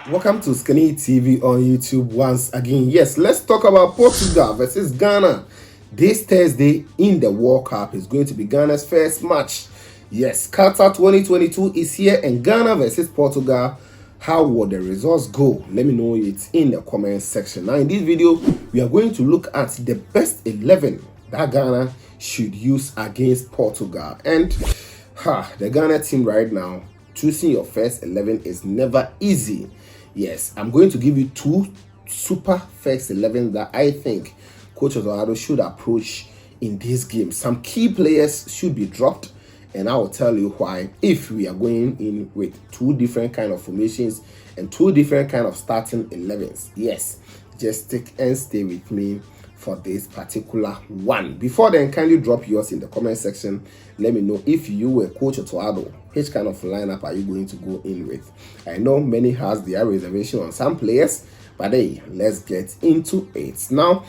Welcome to Skinny TV on YouTube once again. Yes, let's talk about Portugal versus Ghana. This Thursday in the World Cup is going to be Ghana's first match. Yes, Qatar 2022 is here and Ghana versus Portugal. How will the results go? Let me know it in the comment section. Now in this video, we are going to look at the best 11 that Ghana should use against Portugal. And the Ghana team right now, choosing your first 11 is never easy. Yes, I'm going to give you two super first 11 that I think Coach Otto should approach in this game. Some key players should be dropped, and I will tell you why if we are going in with two different kind of formations and two different kind of starting 11s. Yes, just stick and stay with me for this particular one. Before then, kindly drop yours in the comment section. Let me know if you were Coach Otto, which kind of lineup are you going to go in with? I know many has their reservation on some players, but hey, let's get into it. Now,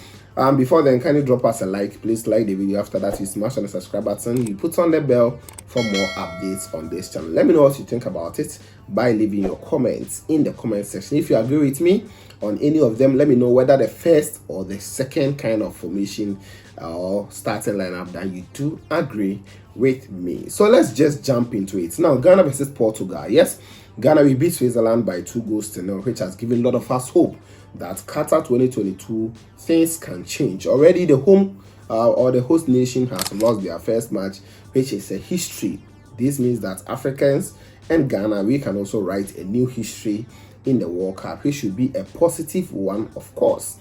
before then, kindly drop us a like. Please like the video. After that, you smash on the subscribe button. You put on the bell for more updates on this channel. Let me know what you think about it by leaving your comments in the comment section. If you agree with me on any of them, let me know whether the first or the second kind of formation or starting lineup that you do agree with me. So let's just jump into it. Now, Ghana versus Portugal. Yes, Ghana will beat Switzerland by 2-0, which has given a lot of us hope that Qatar 2022 things can change. Already the home or the host nation has lost their first match, which is a history. This means that Africans and Ghana, we can also write a new history in the World Cup, which should be a positive one, of course.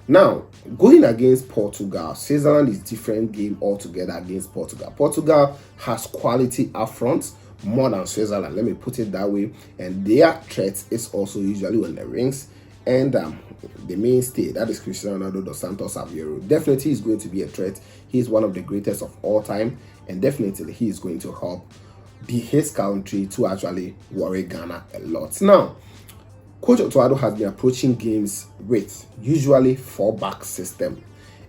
Now, going against Portugal, Switzerland is different game altogether against Portugal. Portugal has quality up front more than Switzerland, let me put it that way, and their threat is also usually on the rings. And the mainstay, that is Cristiano Ronaldo dos Santos Aveiro, definitely is going to be a threat. He is one of the greatest of all time, and definitely he is going to help his country to actually worry Ghana a lot. Now, Coach Otto has been approaching games with usually 4-back system,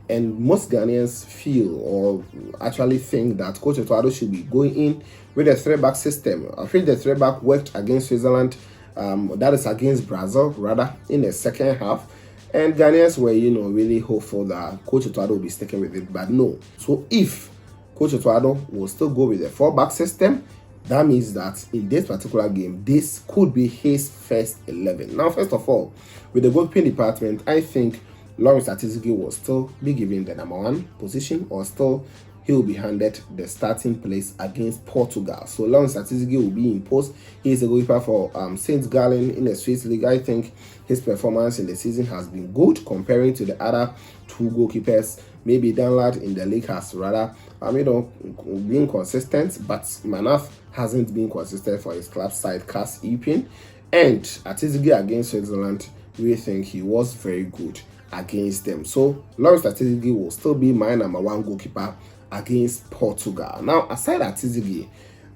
and most Ghanaians feel or actually think that Coach Otto should be going in with a 3-back system. I think the 3-back worked against Switzerland. That is against Brazil rather in the second half, and Ghanaians were really hopeful that Coach Otto will be sticking with it, but no. So if Coach Otto will still go with a 4-back system, that means that in this particular game, this could be his first 11. Now, first of all, with the goalkeeping department, I think Lawrence Atizigi will still be given the number 1 position, or still he will be handed the starting place against Portugal. So Lawrence Atizigi will be in post. He is a goalkeeper for Saint Gallen in the Swiss League. I think his performance in the season has been good comparing to the other 2 goalkeepers. Maybe Danlad in the league has rather been consistent, but Manath hasn't been consistent for his club side, Cas Epin. And Atizigi against Switzerland, we think he was very good against them. So Lawrence Atizigi will still be my number 1 goalkeeper against Portugal. Now, aside Atizigi,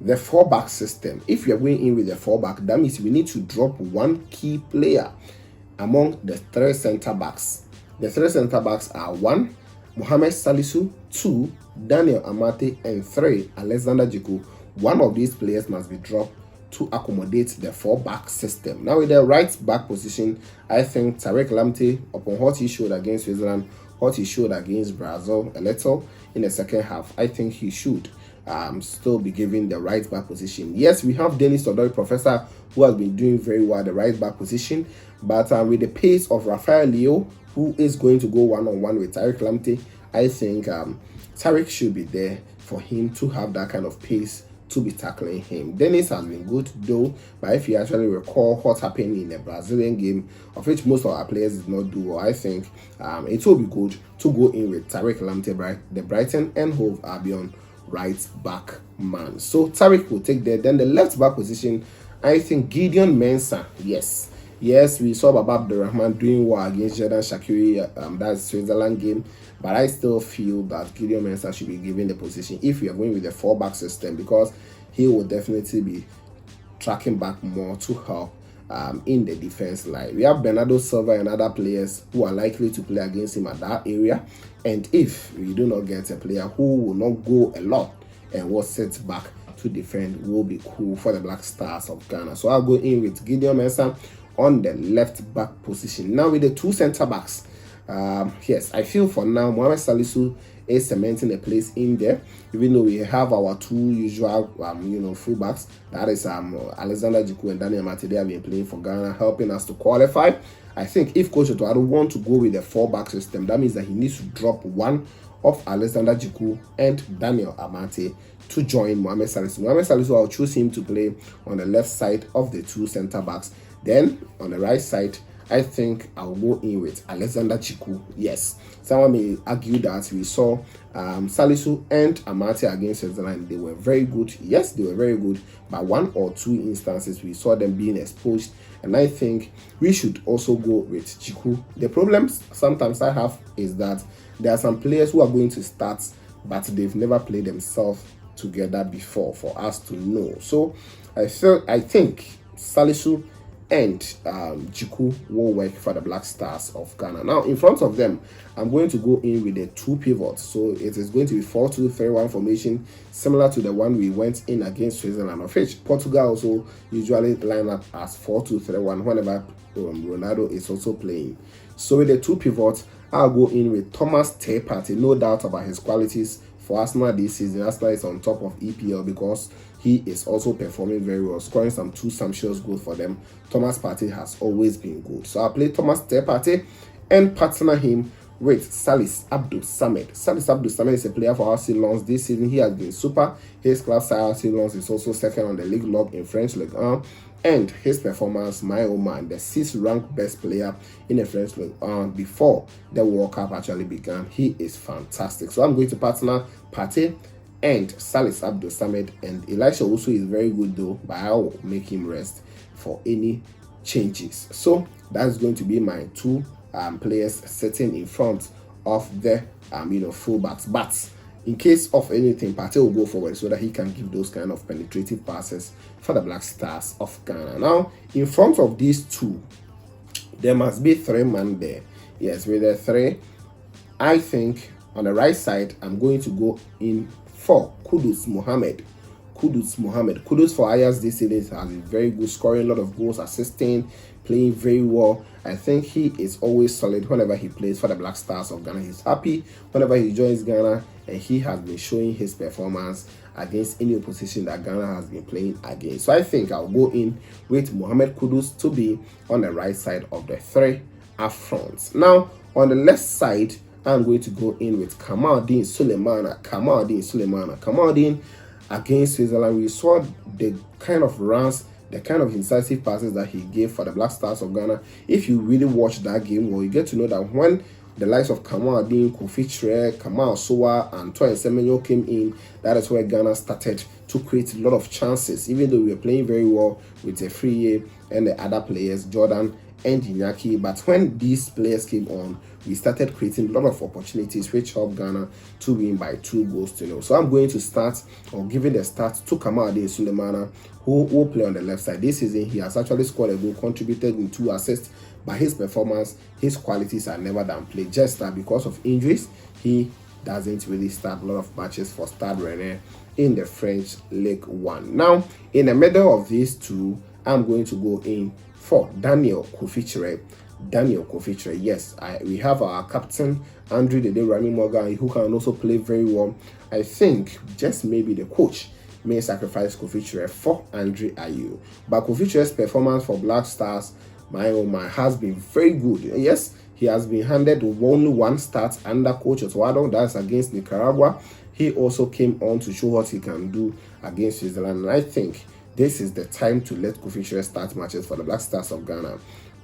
the 4-back system, if you're going in with the 4-back, that means we need to drop 1 key player among the 3 center-backs. The 3 center-backs are 1, Mohamed Salisu, 2, Daniel Amate, and 3, Alexander Djiku. One of these players must be dropped to accommodate the 4-back system. Now, with the right-back position, I think Tariq Lamptey, upon what he showed against Switzerland, what he showed against Brazil a little in the second half, I think he should still be given the right back position. Yes, we have Dennis Odoi Professor, who has been doing very well at the right back position, but with the pace of Rafael Leo, who is going to go one-on-one with Tariq Lamptey, I think Tariq should be there for him to have that kind of pace to be tackling him. Dennis has been good though, but if you actually recall what happened in the Brazilian game, of which most of our players did not do well, I think it will be good to go in with Tariq Lamptey, the Brighton and Hove Albion right back man. So Tariq will take there. Then the left back position, I think Gideon Mensah. Yes, we saw Baba Abdurrahman doing well against Jordan Shaqiri, that's Switzerland game, but I still feel that Gideon Mensah should be given the position if we are going with a 4-back system, because he will definitely be tracking back more to help in the defense line. We have Bernardo Silva and other players who are likely to play against him at that area, and if we do not get a player who will not go a lot and will sit back to defend, will be cool for the Black Stars of Ghana. So I'll go in with Gideon Mensah on the left back position. Now with the two centre backs, yes, I feel for now Mohamed Salisu is cementing a place in there, even though we have our two usual fullbacks, that is Alexander Jiku and Daniel Amate. They have been playing for Ghana, helping us to qualify. I think if Coach Otto want to go with a 4-back system, that means that he needs to drop one of Alexander Jiku and Daniel Amate to join Mohamed Salisu. Mohamed Salisu, I'll choose him to play on the left side of the two centre backs. Then on the right side, I think I'll go in with Alexander Chiku. Yes, someone may argue that we saw Salisu and Amate against Switzerland. They were very good. Yes, they were very good. But one or two instances, we saw them being exposed. And I think we should also go with Chiku. The problem sometimes I have is that there are some players who are going to start, but they've never played themselves together before for us to know. So I think Salisu and Jiku will work for the Black Stars of Ghana. Now, in front of them, I'm going to go in with the two pivots. So it is going to be 4-2-3-1 formation, similar to the one we went in against Switzerland, of which Portugal also usually line up as 4-2-3-1 whenever Ronaldo is also playing. So with the two pivots, I'll go in with Thomas Partey. No doubt about his qualities for Arsenal this season. Arsenal is on top of EPL because he is also performing very well, scoring some two sumptuous goals for them. Thomas Partey has always been good. So I'll play Thomas Partey and partner him with Salis Abdul Samed. Salis Abdul Samed is a player for RC Lens this season. He has been super. His club side RC Lens is also second on the league log in French Ligue 1. And his performance, my own man, the 6th ranked best player in the French League before the World Cup actually began. He is fantastic. So I'm going to partner Partey and Salis Abdul Samed, and Elisha also is very good though, but I'll make him rest for any changes. So that's going to be my two players sitting in front of the fullbacks. But in case of anything, Partey will go forward so that he can give those kind of penetrative passes for the Black Stars of Ghana. Now, in front of these two, there must be 3 men there. Yes, with the 3, I think on the right side, I'm going to go in for Kudus Mohammed. Kudus for Ajax this season has been very good, scoring a lot of goals, assisting, playing very well. I think he is always solid whenever he plays for the Black Stars of Ghana. He's happy whenever he joins Ghana, and he has been showing his performance against any opposition that Ghana has been playing against. So I think I'll go in with Mohamed Kudus to be on the right side of the 3 up front. Now, on the left side, I'm going to go in with Kamaldeen Sulemana. Kamaldeen against Switzerland, we saw the kind of runs, the kind of incisive passes that he gave for the Black Stars of Ghana. If you really watch that game, well, you get to know that when the likes of Kamaldeen, Kofi Tre, Kamal Sowa, and Toyin Semenyo came in, that is where Ghana started to create a lot of chances, even though we were playing very well with Efriye and the other players, Jordan and Iñaki. But when these players came on, we started creating a lot of opportunities which helped Ghana to win by 2-0. So I'm going to start, or giving the start to Kamaldeen Sulemana, who will play on the left side. This season, he has actually scored a goal, contributed in 2 assists, but his performance, his qualities are never downplayed. Just that because of injuries, he doesn't really start a lot of matches for Stade Rennais in the French League 1. Now, in the middle of these two, I'm going to go in for Daniel Kofi Tre. Yes, we have our captain, Andre Dede Rami Morgan, who can also play very well. I think just maybe the coach may sacrifice Kofi Tre for Andre Ayew. But Kofi Tre's performance for Black Stars, my has been very good. Yes, he has been handed only 1 start under Coach Otto. That's against Nicaragua. He also came on to show what he can do against Switzerland. And I think this is the time to let Kofi Tre start matches for the Black Stars of Ghana.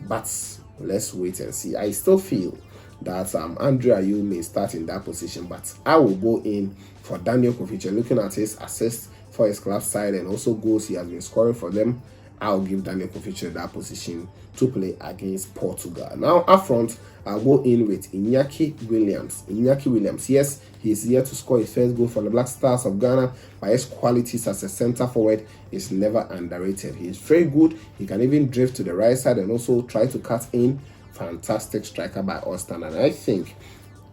But let's wait and see. I still feel that Andre Ayew may start in that position, but I will go in for Daniel Kofi Tre. Looking at his assists for his club side and also goals he has been scoring for them, I'll give Daniel Kofi Tre that position to play against Portugal. Now, up front, I'll go in with Iñaki Williams. Yes, he's here to score his first goal for the Black Stars of Ghana, but his qualities as a center forward is never underrated. He's very good. He can even drift to the right side and also try to cut in. Fantastic striker by all standards. And I think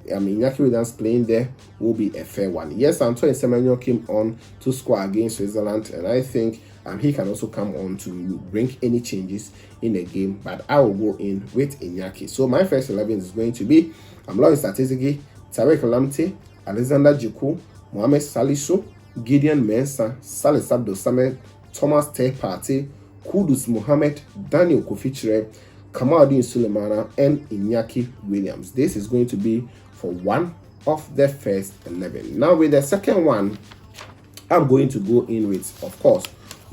Iñaki Williams playing there will be a fair one. Yes, Antoine Semenyo came on to score against Switzerland, and I think he can also come on to bring any changes in the game, but I will go in with Iñaki. So my first 11 is going to be Lawrence Atizigi, Tariq Lamptey, Alexander Djiku, Mohamed Salisu, Gideon Mensah, Salis Abdul Samed, Thomas Partey, Kudus Mohammed, Daniel Kofi, Kamaldeen Sulemana, and Iñaki Williams. This is going to be for one of the first 11. Now with the second one, I'm going to go in with, of course,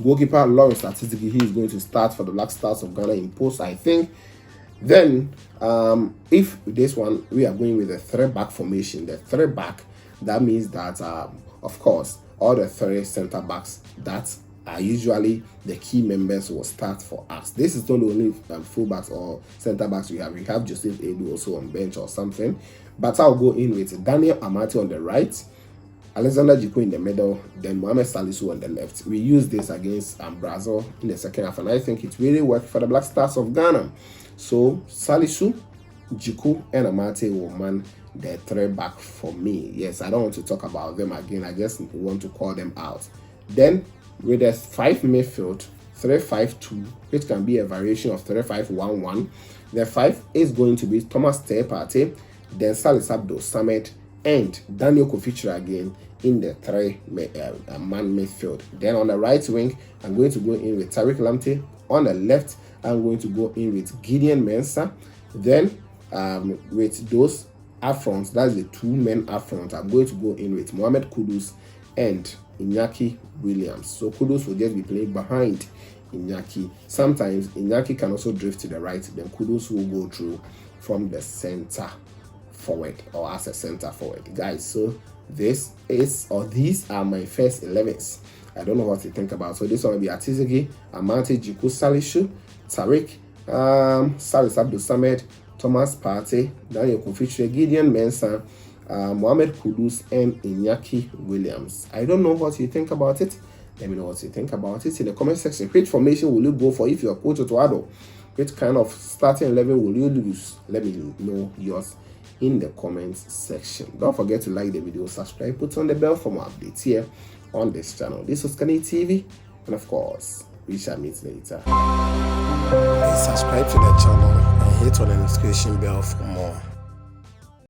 goalkeeper Lawrence Atizigi. He is going to start for the Black Stars of Ghana in post, I think. Then, if this one, we are going with a 3-back formation. The 3-back, that means that, of course, all the 3 center backs that are usually the key members will start for us. This is not the only fullbacks or center backs we have. We have Joseph Addo also on bench or something. But I'll go in with Daniel Amati on the right, Alexander Djiku in the middle, then Mohamed Salisu on the left. We used this against Brazil in the second half, and I think it really worked for the Black Stars of Ghana. So Salisu, Djiku, and Amati will man the 3-back for me. Yes, I don't want to talk about them again. I just want to call them out. Then with a 5 midfield, 3-5-2, which can be a variation of 3-5-1-1. The 5 is going to be Thomas Partey, then Salis Abdul Samed, and Daniel Kofi again in the 3-man midfield. Then on the right wing, I'm going to go in with Tariq Lamptey. On the left, I'm going to go in with Gideon Mensah. Then with those up fronts, that's the 2 men up front, I'm going to go in with Mohamed Kudus and Iñaki Williams. So Kudus will just be playing behind Iñaki. Sometimes Iñaki can also drift to the right, then Kudus will go through from the center forward or as a center forward, guys. So these are my first 11s. I don't know what to think about. So this one will be Atizigi, Amati, Djiku, Salisu, Tariq, Salis Abdul Samed, Thomas Partey, Daniel Kofi, Gideon Mensah, Mohamed Kudus, and Iñaki Williams. I don't know what you think about it. Let me know what you think about it in the comment section. Which formation will you go for if you're coach to Addo? Which kind of starting 11 will you use? Let me know yours in the comments section. Don't forget to like the video, subscribe, put on the bell for more updates here on this channel. This was Qatar TV, and of course, we shall meet later. Please subscribe to the channel and hit on the notification bell for more.